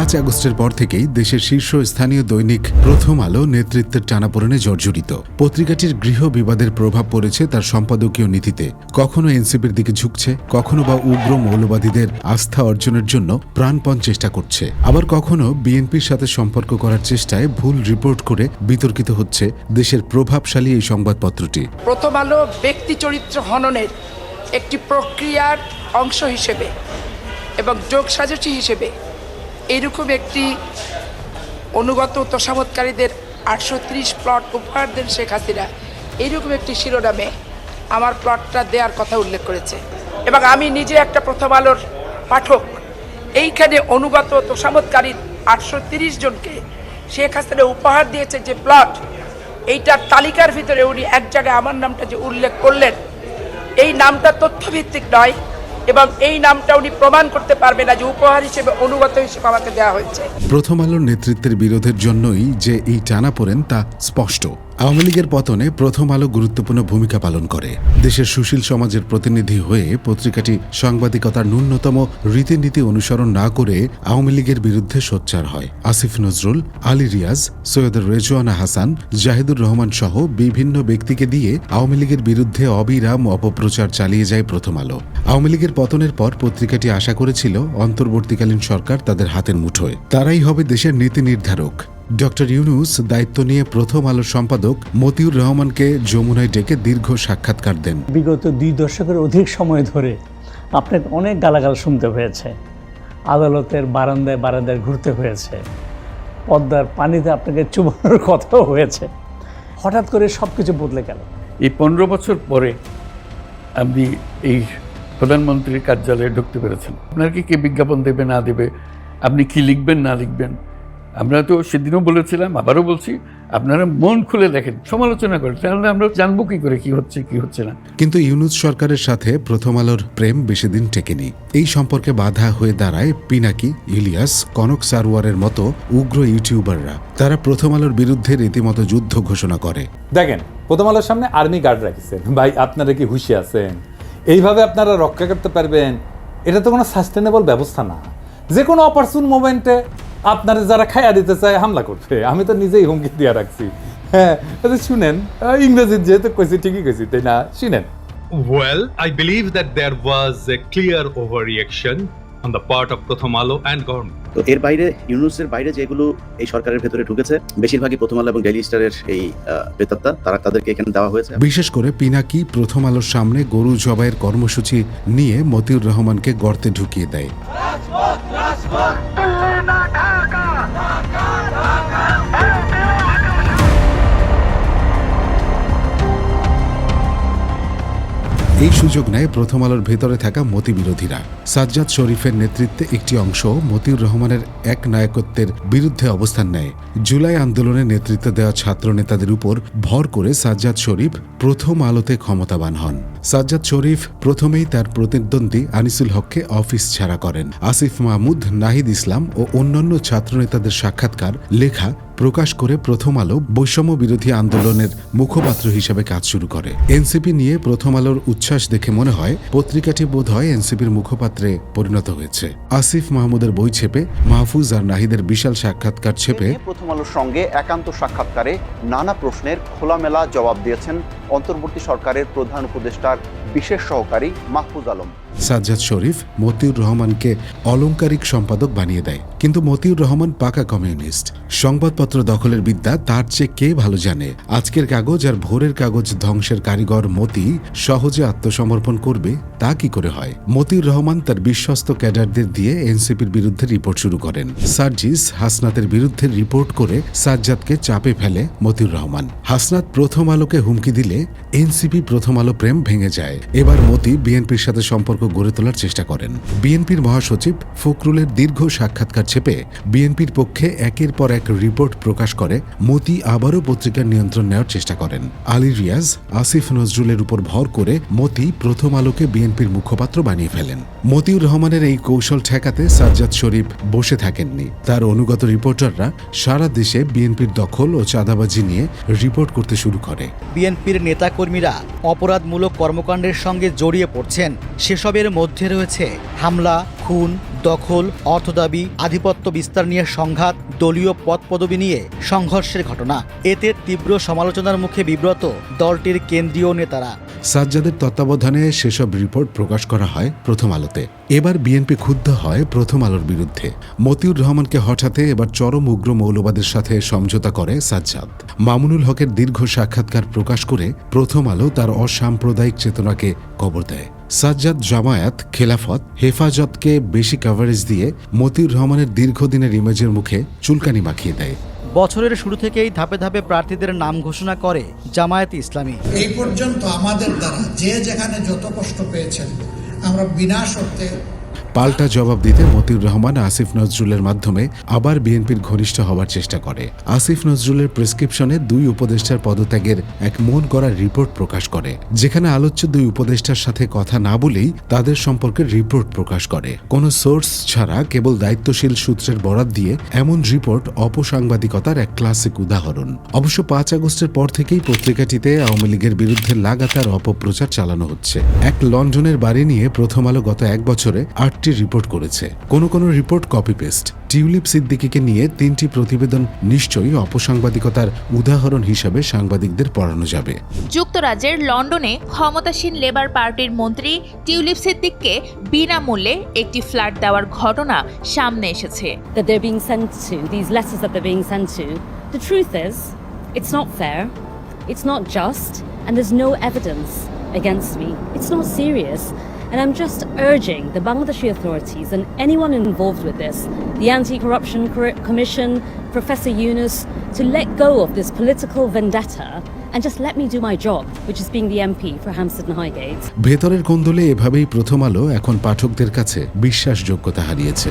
5 আগস্টের পর থেকেই দেশের শীর্ষস্থানীয় দৈনিক প্রথম আলো নেতৃত্বের টানাপোড়েনে জর্জরিত। পত্রিকাটির গৃহ বিবাদের প্রভাব পড়েছে তার সম্পাদকীয় নীতিতে। কখনো এনসিপির দিকে ঝুঁকছে, কখনো বা উগ্র মৌলবাদীদের আস্থা অর্জনের জন্য প্রাণপণ চেষ্টা করছে, আবার কখনো বিএনপির সাথে সম্পর্ক করার চেষ্টায় ভুল রিপোর্ট করে বিতর্কিত হচ্ছে দেশের প্রভাবশালী এই সংবাদপত্রটি। প্রথম আলো ব্যক্তি চরিত্র হননের একটি প্রক্রিয়ার অংশ হিসেবে এবং যোগসাজশী হিসেবে এইরকম একটি অনুগত তোষামতকারীদের 830 প্লট উপহার দেন শেখ হাসিনা, এইরকম একটি শিরোনামে আমার প্লটটা দেওয়ার কথা উল্লেখ করেছে। এবং আমি নিজে একটা প্রথম আলোর পাঠক, এইখানে অনুগত তোষামতকারীর 830 জনকে শেখ হাসিনা উপহার দিয়েছে যে প্লট, এইটার তালিকার ভিতরে উনি এক জায়গায় আমার নামটা যে উল্লেখ করলেন, এই নামটা তথ্যভিত্তিক নয় এবং এই নামটা উনি প্রমাণ করতে পারবে না যে উপহার হিসেবে অনুগত হিসেবে আমাকে দেওয়া হয়েছে। প্রথম আলোর নেতৃত্বের বিরোধের জন্যই যে এই টানাপোড়েন তা স্পষ্ট। আওয়ামী লীগের পতনে প্রথম আলো গুরুত্বপূর্ণ ভূমিকা পালন করে। দেশের সুশীল সমাজের প্রতিনিধি হয়ে পত্রিকাটি সাংবাদিকতার ন্যূনতম রীতিনীতি অনুসরণ না করে আওয়ামী লীগের বিরুদ্ধে সোচ্চার হয়। আসিফ নজরুল, আলী রিয়াজ, সৈয়দ রেজওয়ানা হাসান, জাহিদুর রহমান সহ বিভিন্ন ব্যক্তিকে দিয়ে আওয়ামী লীগের বিরুদ্ধে অবিরাম অপপ্রচার চালিয়ে যায় প্রথম আলো। আওয়ামী লীগের পতনের পর পত্রিকাটি আশা করেছিল অন্তর্বর্তীকালীন সরকার তাদের হাতের মুঠোয়, তারাই হবে দেশের নীতি নির্ধারক। ডক্টর ইউনূস দায়িত্ব নিয়ে প্রথম আলোর সম্পাদক মতিউর রহমানকে যমুনায় ডেকে দীর্ঘ সাক্ষাৎকার দেন। বিগত 2 দশকের অধিক সময় ধরে আপনাকে অনেক গালাগাল শুনতে হয়েছে, আদালতের বারান্দায় বারান্দায় ঘুরতে হয়েছে, পদ্মার পানিতে আপনাকে চুবানোর কথাও হয়েছে। হঠাৎ করে সব কিছু বদলে গেল। এই 15 বছর পরে আপনি এই প্রধানমন্ত্রীর কার্যালয়ে ঢুকতে পেরেছেন। আপনার কি কে বিজ্ঞাপন দেবে না দেবে, আপনি কি লিখবেন না লিখবেন, আমরা তো সেদিনও বলেছিলাম, আবারও বলছি, আপনারা মন খুলে দেখেন, সমালোচনা করেন, তাহলে আমরা জানবো কি করে কি হচ্ছে কি হচ্ছে না। কিন্তু ইউনূস সরকারের সাথে প্রথম আলোর প্রেম বেশি দিন টেকেনি। এই সম্পর্কে বাধা হয়ে দাঁড়ায় পিনাকি, ইলিয়াস, কনক সারওয়ারের মতো উগ্র ইউটিউবাররা। তারা প্রথম আলোর বিরুদ্ধে রীতিমতো যুদ্ধ ঘোষণা করে। দেখেন, প্রথম আলোর সামনে আর্মি গার্ড রাখছেন। ভাই, আপনারা কি হুঁশি আছেন? এইভাবে আপনারা রক্ষা করতে পারবেন? এটা তো কোনো সাস্টেনেবল ব্যবস্থা না। যে কোনো অপারচুন মোমেন্টে আপনারা যারা খাইয়া দিতে চায় হামলা করবে। আমি তো নিজেই হুমকি দিয়ে রাখছি। হ্যাঁ, শুনেন, ইংরেজি যেহেতু কইছি ঠিকই কইছি, তাই না? শুনেন। Well, I believe that there was a clear overreaction on the part of Prothom Alo and government. তো এর বাইরে, ইউনূসের বাইরে যেগুলো এই সরকারের ভেতরে ঢুকেছে, বেশিরভাগই প্রথম আলো এবং ডেইলি স্টারের এই প্রেতাত্মা, তাদেরকে এখানে দেওয়া হয়েছে। বিশেষ করে পিনাকি প্রথম আলোর সামনে গরু জবাইয়ের কর্মসূচি নিয়ে মতিউর রহমানকে গর্তে ঢুকিয়ে দেয়। এই সুযোগ নেয় প্রথম আলোর ভেতরে থাকা মতি বিরোধীরা। সাজ্জাদ শরীফের নেতৃত্বে একটি অংশ মতিউর রহমানের এক নায়কত্বের বিরুদ্ধে অবস্থান নেয়। জুলাই আন্দোলনে নেতৃত্ব দেওয়া ছাত্র নেতাদের উপর ভর করে সাজ্জাদ শরীফ প্রথম আলোতে ক্ষমতাবান হন। সাজ্জাদ শরীফ প্রথমেই তার প্রতিদ্বন্দ্বী আনিসুল হককে অফিস ছাড়া করেন। আসিফ মাহমুদ, নাহিদ ইসলাম ও অন্যান্য ছাত্রনেতাদের সাক্ষাৎকার লেখা প্রকাশ করে প্রথম আলো বৈষম্য বিরোধী আন্দোলনের মুখপাত্র হিসেবে কাজ শুরু করে। এনসিপি নিয়ে প্রথম আলোর উচ্ছ্বাস দেখে মনে হয় পত্রিকাটি বোধহয় এনসিপির মুখপাত্রে পরিণত হয়েছে। আসিফ মাহমুদের বই ছেপে, মাহফুজ আর নাহিদের বিশাল সাক্ষাৎকার ছেপে প্রথম আলোর সঙ্গে একান্ত সাক্ষাৎকারে নানা প্রশ্নের খোলামেলা জবাব দিয়েছেন অন্তর্বর্তী সরকারের প্রধান উপদেষ্টার বিশেষ সহকারী মাহফুজ আলম। সাজ্জাদ শরীফ মতিউর রহমানকে অলংকারিক সম্পাদক বানিয়ে দেয়, কিন্তু মতিউর রহমান পাকা কমিউনিস্ট। সংবাদপত্র দখলের বিদ্যা তার চেয়ে কে ভালো জানে? আজকের কাগজ আর ভোরের কাগজ ধ্বংসের কারিগর মতি সহজে আত্মসমর্পণ করবে তা কি করে হয়? মতিউর রহমান তার বিশ্বস্ত ক্যাডারদের দিয়ে এনসিপির বিরুদ্ধে রিপোর্ট শুরু করেন। সার্জিস হাসনাতের বিরুদ্ধে রিপোর্ট করে সাজ্জাদকে চাপে ফেলে মতিউর রহমান। হাসনাত প্রথম আলোকে হুমকি দিলে এনসিপি প্রথম আলো প্রেম ভেঙে যায়। এবার মতি বিএনপির সাথে সম্পর্ক গড়ে তোলার চেষ্টা করেন। বিএনপির মহাসচিব ফখরুলের দীর্ঘ সাক্ষাৎকার ছেপে বিএনপির পক্ষে একের পর এক রিপোর্ট প্রকাশ করে মতি আবারও পত্রিকার নিয়ন্ত্রণ নেওয়ার চেষ্টা করেন। আলী রিয়াজ, আসিফ নজরুলের উপর ভর করে মতি প্রথম আলোকে বিএনপির মুখপাত্র বানিয়ে ফেলেন। মতিউর রহমানের এই কৌশল ঠেকাতে সাজ্জাদ শরীফ বসে থাকেননি। তার অনুগত রিপোর্টাররা সারা দেশে বিএনপির দখল ও চাঁদাবাজি নিয়ে রিপোর্ট করতে শুরু করে। বিএনপির নেতাকর্মীরা অপরাধমূলক কর্মকাণ্ডের সঙ্গে জড়িয়ে পড়ছেন, সেসবের মধ্যে রয়েছে হামলা, খুন, দখল, অর্থদাবি, আধিপত্য বিস্তার নিয়ে সংঘাত, দলীয় পদপদবি নিয়ে সংঘর্ষের ঘটনা। এতে তীব্র সমালোচনার মুখে বিব্রত দলটির কেন্দ্রীয় নেতারা। সাজ্জাদের তত্ত্বাবধানে সেসব রিপোর্ট প্রকাশ করা হয় প্রথম আলোতে। এবার বিএনপি ক্ষুব্ধ হয় প্রথম আলোর বিরুদ্ধে। মতিউর রহমানকে হঠাতে এবার চরম উগ্র মৌলবাদের সাথে সমঝোতা করে সাজ্জাদ। মামুনুল হকের দীর্ঘ সাক্ষাৎকার প্রকাশ করে প্রথম আলো তার অসাম্প্রদায়িক চেতনাকে কবর দেয়। সাজ্জাদ জামায়াত, খেলাফত, হেফাজতকে বেশি কভারেজ দিয়ে মতিউর রহমানের দীর্ঘদিনের ইমেজের মুখে চুলকানি মাখিয়ে দেয়। বছরের শুরু থেকেই ধাপে ধাপে প্রার্থীদের নাম ঘোষণা করে জামায়াত ইসলামী। এই পর্যন্ত আমাদের দ্বারা যে যেখানে যত কষ্ট পেয়েছেন আমরা বিনা শর্তে পাল্টা জবাব দিতে মতিউর রহমান আসিফ নজরুলের মাধ্যমে আবার বিএনপির ঘনিষ্ঠ হওয়ার চেষ্টা করে। আসিফ নজরুলের প্রেসক্রিপশনে 2 উপদেষ্টার পদত্যাগের এক মন করা রিপোর্ট প্রকাশ করে, যেখানে আলোচ্য 2 উপদেষ্টার সাথে কথা না বলেই তাদের সম্পর্কে রিপোর্ট প্রকাশ করে। কোনো সোর্স ছাড়া কেবল দায়িত্বশীল সূত্রের বরাত দিয়ে এমন রিপোর্ট অপসাংবাদিকতার এক ক্লাসিক উদাহরণ। অবশ্য 5 আগস্টের পর থেকেই পত্রিকাটিতে আওয়ামী লীগের বিরুদ্ধে লাগাতার অপপ্রচার চালানো হচ্ছে। এক লন্ডনের বাড়ি নিয়ে প্রথম আলো গত 1 বছরে 8টি রিপোর্ট করেছে। কোনো রিপোর্ট কপি পেস্ট। টিউলিপ সিদ্দিকীকে নিয়ে 3টি প্রতিবেদন নিশ্চয়ই অপসাংবাদিকতার উদাহরণ হিসেবে সাংবাদিকদের পড়ানো যাবে। যুক্তরাজ্যের লন্ডনে ক্ষমতাসীন লেবার পার্টির মন্ত্রী টিউলিপ সিদ্দিককে বিনামূল্যে একটি ফ্ল্যাট দেওয়ার ঘটনা সামনে এসেছে। That they're being sent to, these letters that they're being sent to, the truth is, it's not fair, it's not just, and there's no evidence against me. It's not serious. And I'm just urging the Bangladeshi authorities and anyone involved with this, the Anti-Corruption Commission, Professor Yunus, to let go of this political vendetta and just let me do my job, which is being the MP for Hampstead and Highgate. ভেতরের কোন্দলে এভাবেই প্রথম আলো এখন পাঠকদের কাছে বিশ্বাসযোগ্যতা হারিয়েছে।